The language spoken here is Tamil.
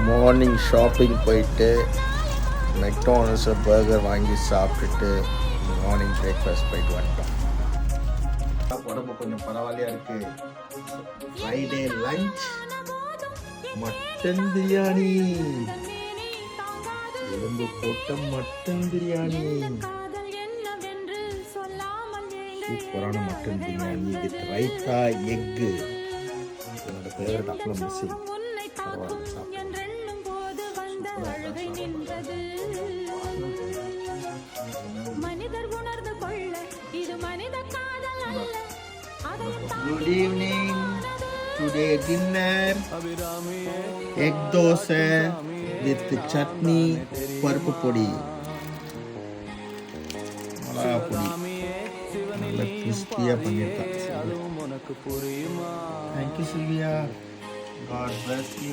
மார்னிங் ஷாப்பிங் போயிட்டு மெக்டானல்ஸில் பர்கர் வாங்கி சாப்பிட்டுட்டு மார்னிங் பிரேக்ஃபாஸ்ட் போயிட்டு வந்துட்டோம். உடம்பு கொஞ்சம் பரவாயில்லையா இருக்குது. ஃப்ரைடே லஞ்ச் மட்டன் பிரியாணி, எலும்பு போட்ட மட்டன் பிரியாணி, சூப்பரான mutton biryani with raita egg. என்னோட ஃபேவரட் அப்பளம் மிஸ்ஸிங். பரவாயில்ல சாப்பிடுவோம். Good evening. Today dinner egg dosa with chutney, பருப்பு பொடி, மிளகா பொடி, நல்ல கிறிஸ்பியா பண்ணிருக்காங்க. Thank you Sylvia. God bless you.